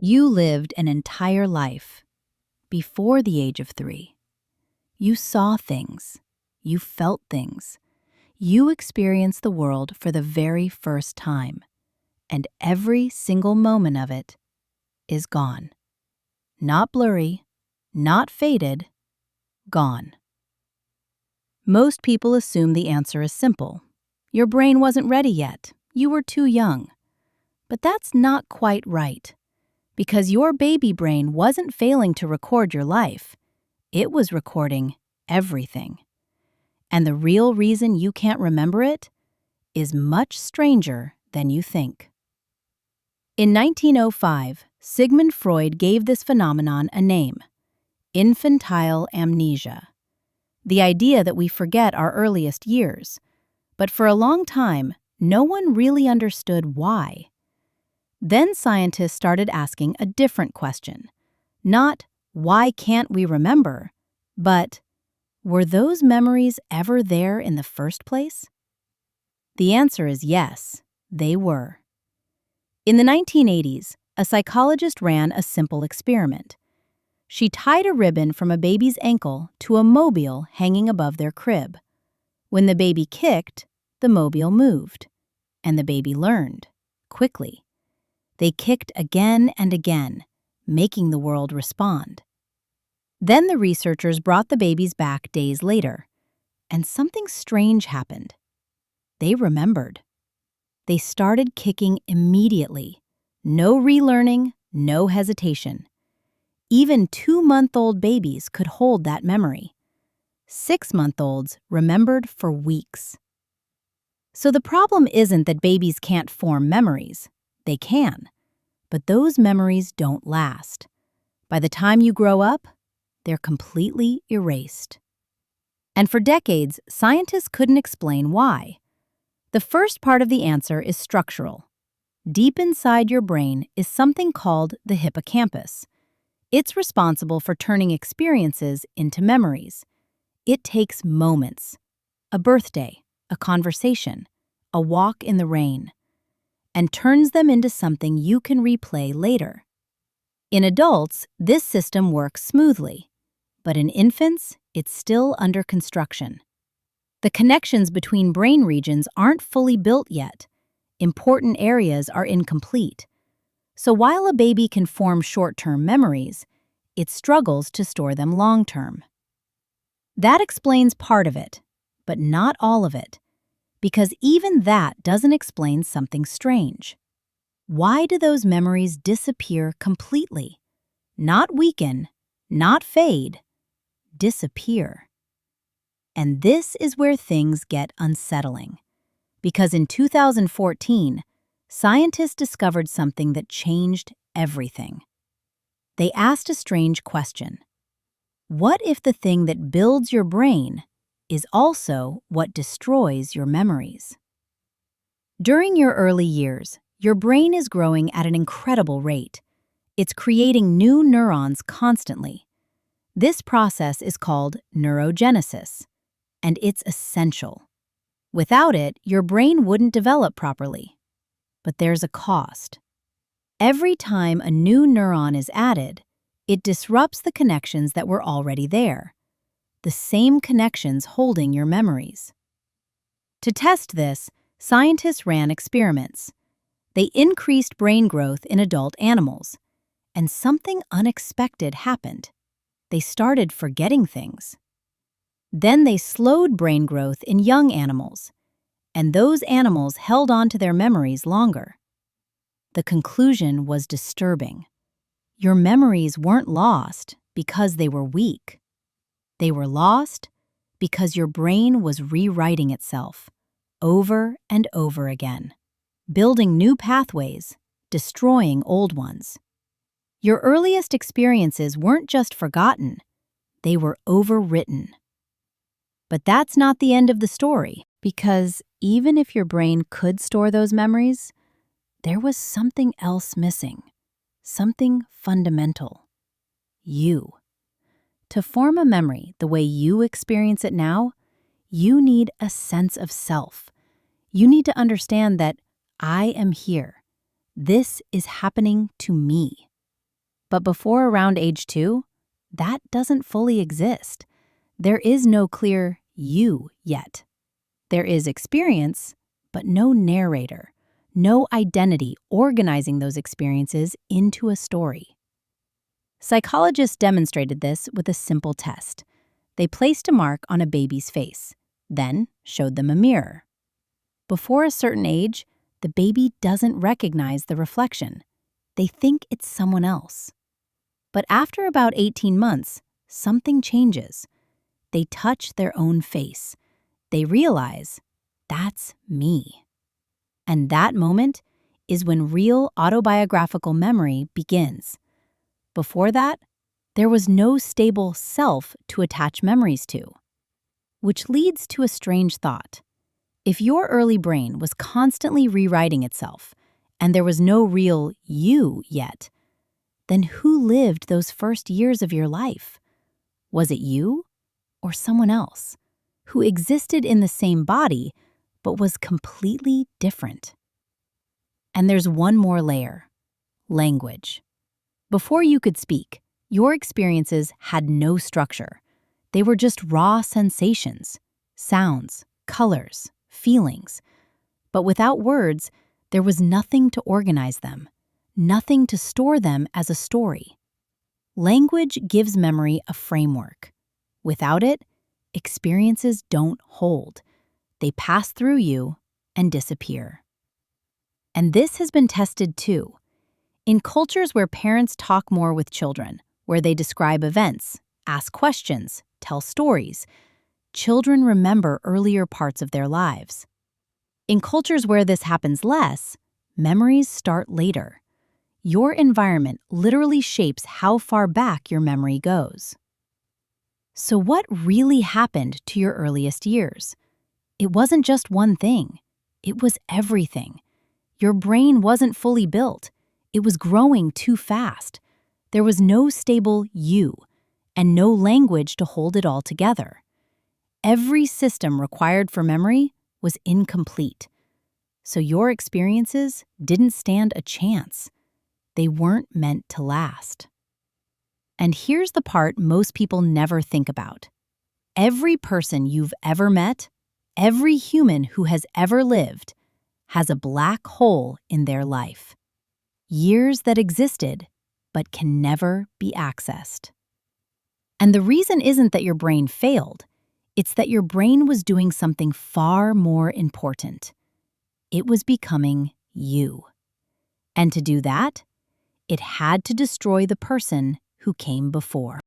You lived an entire life before the age of 3. You saw things. You felt things. You experienced the world for the very first time. And every single moment of it is gone. Not blurry, not faded, gone. Most people assume the answer is simple. Your brain wasn't ready yet. You were too young. But that's not quite right. Because your baby brain wasn't failing to record your life. It was recording everything. And the real reason you can't remember it is much stranger than you think. In 1905, Sigmund Freud gave this phenomenon a name: infantile amnesia. The idea that we forget our earliest years. But for a long time, no one really understood why. Then scientists started asking a different question. Not, why can't we remember? But, were those memories ever there in the first place? The answer is yes, they were. In the 1980s, a psychologist ran a simple experiment. She tied a ribbon from a baby's ankle to a mobile hanging above their crib. When the baby kicked, the mobile moved, and the baby learned, quickly. They kicked again and again, making the world respond. Then the researchers brought the babies back days later, and something strange happened. They remembered. They started kicking immediately. No relearning, no hesitation. Even 2-month-old babies could hold that memory. 6-month-olds remembered for weeks. So the problem isn't that babies can't form memories. They can. But those memories don't last. By the time you grow up, they're completely erased. And for decades, scientists couldn't explain why. The first part of the answer is structural. Deep inside your brain is something called the hippocampus. It's responsible for turning experiences into memories. It takes moments: a birthday, a conversation, a walk in the rain, and turns them into something you can replay later. In adults, this system works smoothly, but in infants, it's still under construction. The connections between brain regions aren't fully built yet. Important areas are incomplete. So while a baby can form short-term memories, it struggles to store them long-term. That explains part of it, but not all of it. Because even that doesn't explain something strange. Why do those memories disappear completely? Not weaken, not fade, disappear. And this is where things get unsettling. Because in 2014, scientists discovered something that changed everything. They asked a strange question. What if the thing that builds your brain is also what destroys your memories? During your early years, your brain is growing at an incredible rate. It's creating new neurons constantly. This process is called neurogenesis, and it's essential. Without it, your brain wouldn't develop properly. But there's a cost. Every time a new neuron is added, it disrupts the connections that were already there. The same connections holding your memories. To test this, scientists ran experiments. They increased brain growth in adult animals, and something unexpected happened. They started forgetting things. Then they slowed brain growth in young animals, and those animals held on to their memories longer. The conclusion was disturbing. Your memories weren't lost because they were weak. They were lost because your brain was rewriting itself over and over again, building new pathways, destroying old ones. Your earliest experiences weren't just forgotten, they were overwritten. But that's not the end of the story, because even if your brain could store those memories, there was something else missing, something fundamental: you. To form a memory the way you experience it now, you need a sense of self. You need to understand that I am here. This is happening to me. But before around age 2, that doesn't fully exist. There is no clear you yet. There is experience, but no narrator, no identity organizing those experiences into a story. Psychologists demonstrated this with a simple test. They placed a mark on a baby's face, then showed them a mirror. Before a certain age, the baby doesn't recognize the reflection. They think it's someone else. But after about 18 months, something changes. They touch their own face. They realize, that's me. And that moment is when real autobiographical memory begins. Before that, there was no stable self to attach memories to. Which leads to a strange thought. If your early brain was constantly rewriting itself, and there was no real you yet, then who lived those first years of your life? Was it you or someone else who existed in the same body but was completely different? And there's one more layer: language. Before you could speak, your experiences had no structure. They were just raw sensations, sounds, colors, feelings. But without words, there was nothing to organize them, nothing to store them as a story. Language gives memory a framework. Without it, experiences don't hold. They pass through you and disappear. And this has been tested too. In cultures where parents talk more with children, where they describe events, ask questions, tell stories, children remember earlier parts of their lives. In cultures where this happens less, memories start later. Your environment literally shapes how far back your memory goes. So what really happened to your earliest years? It wasn't just one thing. It was everything. Your brain wasn't fully built. It was growing too fast. There was no stable you, and no language to hold it all together. Every system required for memory was incomplete. So your experiences didn't stand a chance. They weren't meant to last. And here's the part most people never think about. Every person you've ever met, every human who has ever lived, has a black hole in their life. Years that existed, but can never be accessed. And the reason isn't that your brain failed. It's that your brain was doing something far more important. It was becoming you. And to do that, it had to destroy the person who came before.